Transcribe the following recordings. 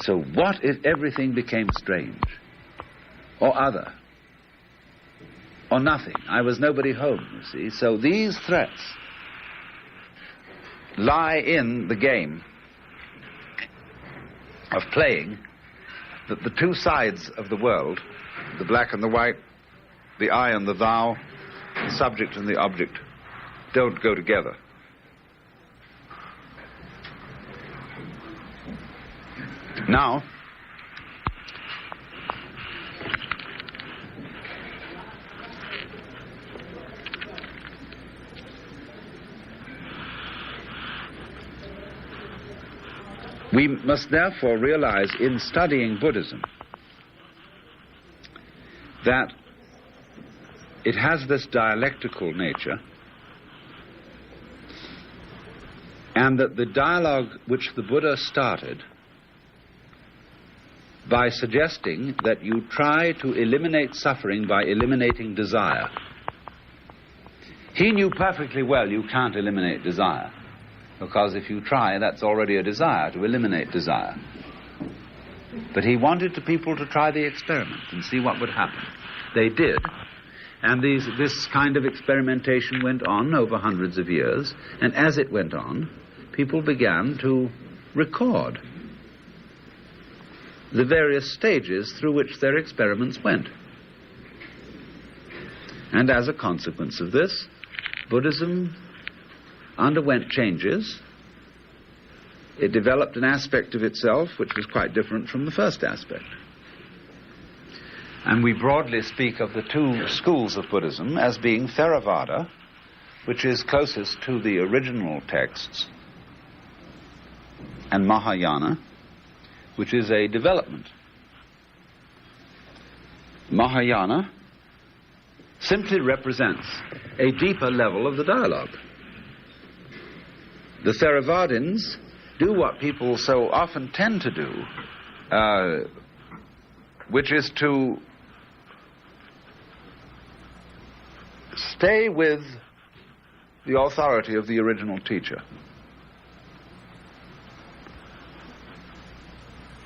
So what if everything became strange, or other, or nothing? I was nobody home, you see. So these threats lie in the game of playing that the two sides of the world, the black and the white, the I and the thou, the subject and the object, don't go together. Now, we must therefore realize in studying Buddhism that it has this dialectical nature, and that the dialogue which the Buddha started by suggesting that you try to eliminate suffering by eliminating desire. He knew perfectly well you can't eliminate desire, because if you try, that's already a desire, to eliminate desire. But he wanted the people to try the experiment and see what would happen. They did, and this kind of experimentation went on over hundreds of years, and as it went on, people began to record the various stages through which their experiments went. And as a consequence of this, Buddhism underwent changes. It developed an aspect of itself which was quite different from the first aspect. And we broadly speak of the two schools of Buddhism as being Theravada, which is closest to the original texts, and Mahayana, which is a development. Mahayana simply represents a deeper level of the dialogue. The Theravadins do what people so often tend to do, which is to stay with the authority of the original teacher.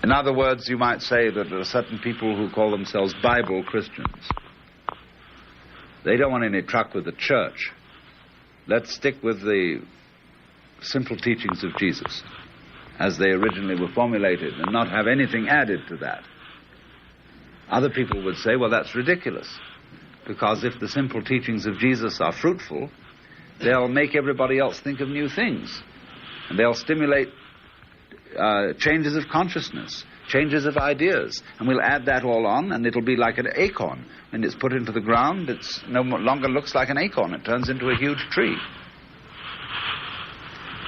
In other words, you might say that there are certain people who call themselves Bible Christians. They don't want any truck with the church. Let's stick with the simple teachings of Jesus as they originally were formulated and not have anything added to that. Other people would say, well, that's ridiculous, because if the simple teachings of Jesus are fruitful, they'll make everybody else think of new things, and they'll stimulate changes of consciousness, changes of ideas, and we'll add that all on, and it'll be like an acorn. When it's put into the ground, it no longer looks like an acorn. It turns into a huge tree.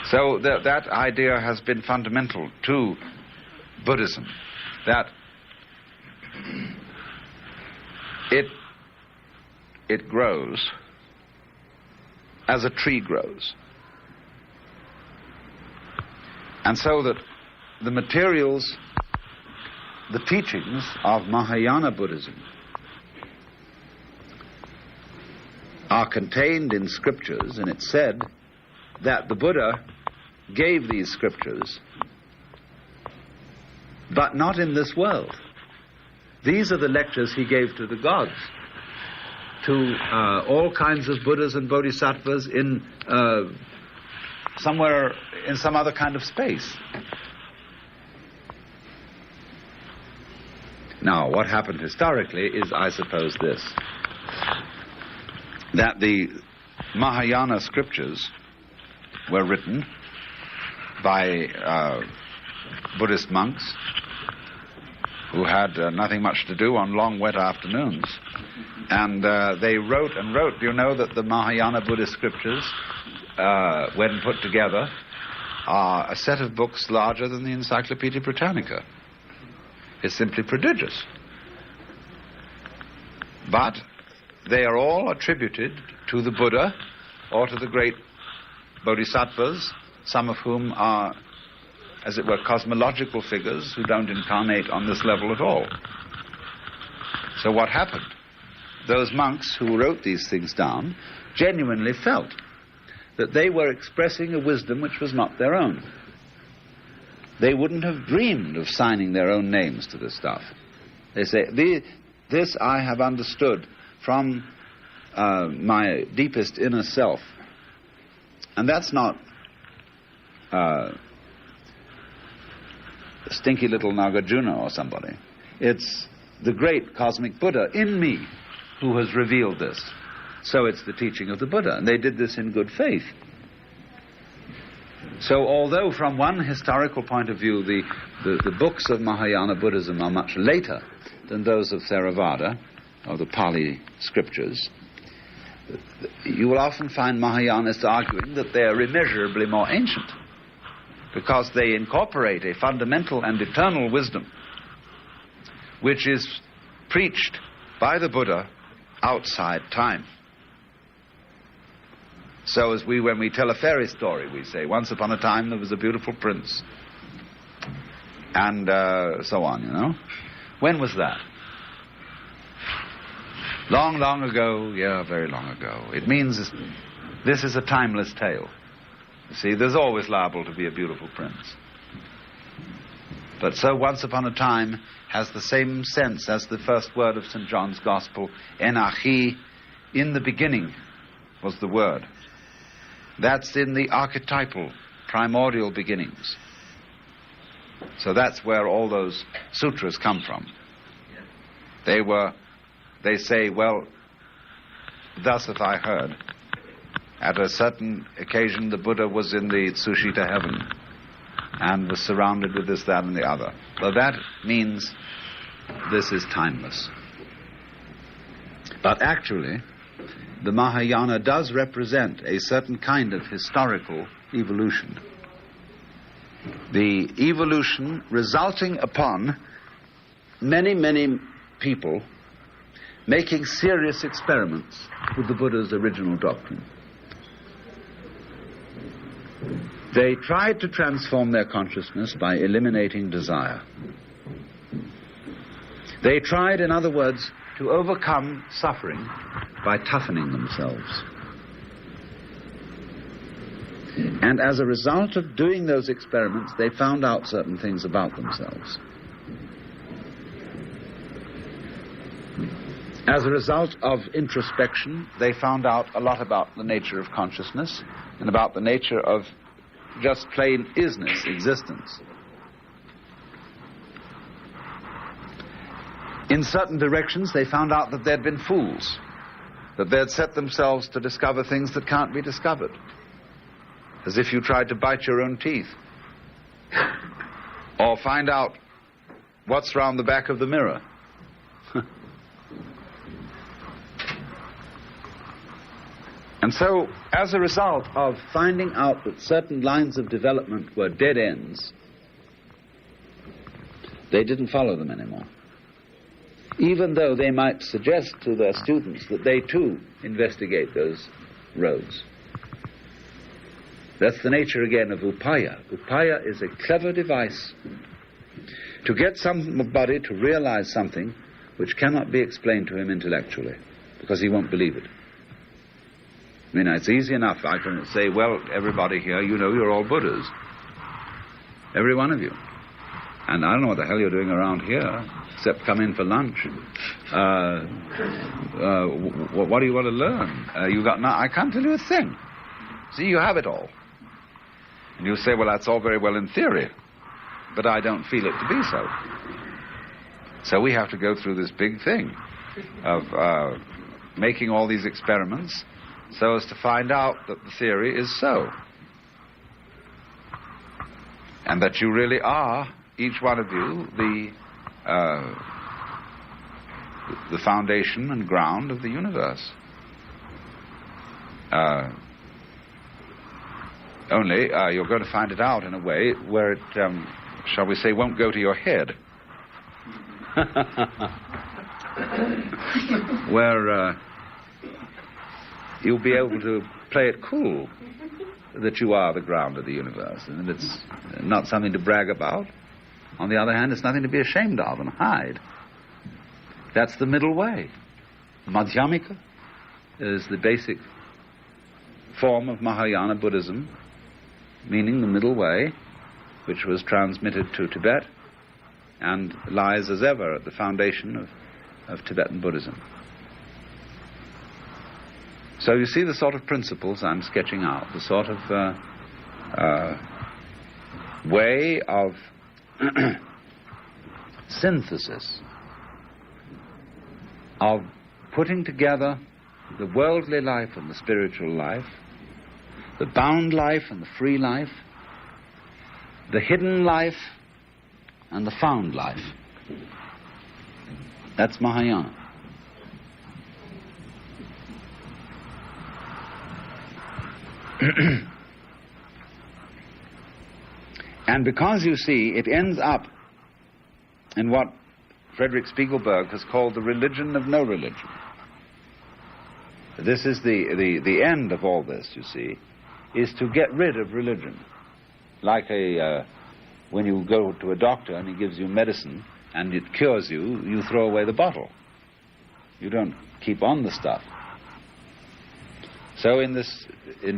So that idea has been fundamental to Buddhism, that it grows as a tree grows. And so that the materials, the teachings of Mahayana Buddhism are contained in scriptures, and it's said that the Buddha gave these scriptures, but not in this world. These are the lectures he gave to the gods, to all kinds of Buddhas and Bodhisattvas in somewhere in some other kind of space. Now, what happened historically is, I suppose, this, that the Mahayana scriptures were written by Buddhist monks who had nothing much to do on long, wet afternoons. And they wrote and wrote. Do you know that the Mahayana Buddhist scriptures, when put together, are a set of books larger than the Encyclopedia Britannica? It's simply prodigious. But they are all attributed to the Buddha or to the great bodhisattvas, some of whom are, as it were, cosmological figures who don't incarnate on this level at all. So what happened? Those monks who wrote these things down genuinely felt that they were expressing a wisdom which was not their own. they wouldn't have dreamed of signing their own names to this stuff. They say, this I have understood from my deepest inner self. And that's not stinky little Nagarjuna or somebody. It's the great cosmic Buddha in me who has revealed this. So it's the teaching of the Buddha, and they did this in good faith. So although from one historical point of view the books of Mahayana Buddhism are much later than those of Theravada, or the Pali scriptures, you will often find Mahayanists arguing that they are immeasurably more ancient, because they incorporate a fundamental and eternal wisdom which is preached by the Buddha outside time. So as when we tell a fairy story, we say, once upon a time there was a beautiful prince, and so on, you know. When was that? Long, long ago, yeah, very long ago. It means this is a timeless tale. You see, there's always liable to be a beautiful prince. But so once upon a time has the same sense as the first word of St. John's Gospel, Enachi, in the beginning was the word. That's in the archetypal, primordial beginnings. So that's where all those sutras come from. They say, well, thus have I heard. At a certain occasion, the Buddha was in the Tsushita heaven and was surrounded with this, that, and the other. Well, that means this is timeless. But actually, the Mahayana does represent a certain kind of historical evolution. The evolution resulting upon many, many people making serious experiments with the Buddha's original doctrine. They tried to transform their consciousness by eliminating desire. They tried, in other words, to overcome suffering by toughening themselves. And as a result of doing those experiments, they found out certain things about themselves. As a result of introspection, they found out a lot about the nature of consciousness and about the nature of just plain isness, existence. In certain directions, they found out that they'd been fools, that they'd set themselves to discover things that can't be discovered, as if you tried to bite your own teeth, or find out what's round the back of the mirror. And so, as a result of finding out that certain lines of development were dead ends, they didn't follow them anymore. Even though they might suggest to their students that they too investigate those roads. That's the nature again of upaya. Upaya is a clever device to get somebody to realize something which cannot be explained to him intellectually, because he won't believe it. I mean, it's easy enough. I can say, well, everybody here, you know you're all Buddhas. Every one of you. And I don't know what the hell you're doing around here, except come in for lunch. What do you want to learn? You got I can't tell you a thing. See, you have it all. And you say, well, that's all very well in theory, but I don't feel it to be so. So we have to go through this big thing of making all these experiments so as to find out that the theory is so. And that you really are, each one of you, the foundation and ground of the universe. Only you're going to find it out in a way where it, shall we say, won't go to your head. Where you'll be able to play it cool that you are the ground of the universe, and it's not something to brag about. On the other hand, it's nothing to be ashamed of and hide. That's the middle way. Madhyamika is the basic form of Mahayana Buddhism, meaning the middle way, which was transmitted to Tibet and lies as ever at the foundation of Tibetan Buddhism. So you see the sort of principles I'm sketching out, the sort of way of synthesis, of putting together the worldly life and the spiritual life, the bound life and the free life, the hidden life and the found life. That's Mahayana. And because, you see, it ends up in what Frederick Spiegelberg has called the religion of no religion. This is the end of all this, you see, is to get rid of religion. Like when you go to a doctor and he gives you medicine and it cures you, you throw away the bottle. You don't keep on the stuff. So in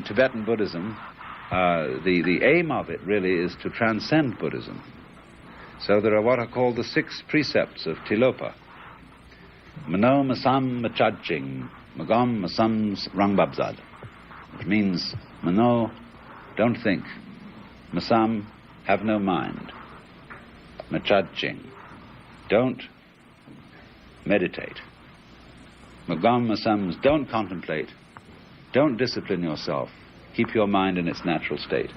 Tibetan Buddhism, the aim of it really is to transcend Buddhism. So there are what are called the 6 precepts of Tilopa. Mano masam machadching, magam masam rangbabzad. Which means, Mano, don't think. Masam, have no mind. Machadching, don't meditate. Magam masams, don't contemplate. Don't discipline yourself. Keep your mind in its natural state.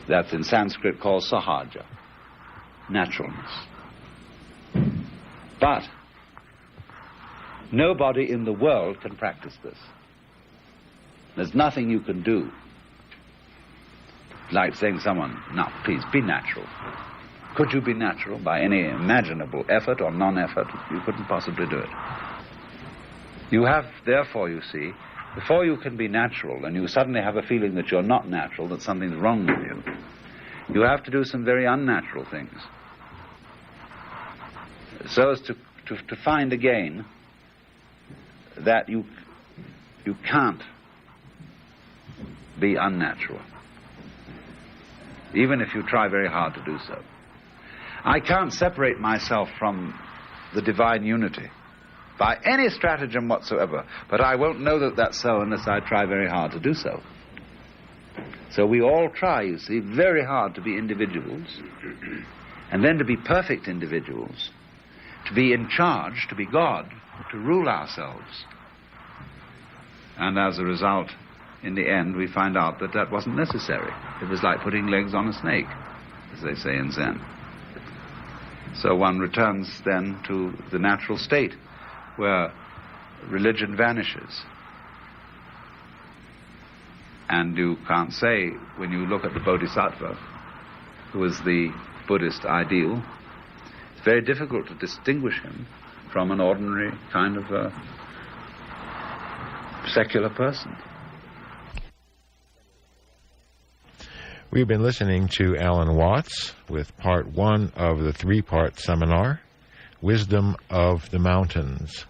That's in Sanskrit called sahaja, naturalness. But nobody in the world can practice this. There's nothing you can do. Like saying to someone, now, please, be natural. Could you be natural by any imaginable effort or non-effort? You couldn't possibly do it. You have, therefore, you see, before you can be natural and you suddenly have a feeling that you're not natural, that something's wrong with you, you have to do some very unnatural things. So as to find again that you can't be unnatural, even if you try very hard to do so. I can't separate myself from the divine unity by any stratagem whatsoever, but I won't know that that's so unless I try very hard to do so. So we all try, you see, very hard to be individuals, and then to be perfect individuals, to be in charge, to be God, to rule ourselves. And as a result, in the end, we find out that that wasn't necessary. It was like putting legs on a snake, as they say in Zen. So one returns then to the natural state, where religion vanishes. And you can't say, when you look at the Bodhisattva, who is the Buddhist ideal, it's very difficult to distinguish him from an ordinary kind of a secular person. We've been listening to Alan Watts with part 1 of the 3-part seminar, Wisdom of the Mountains.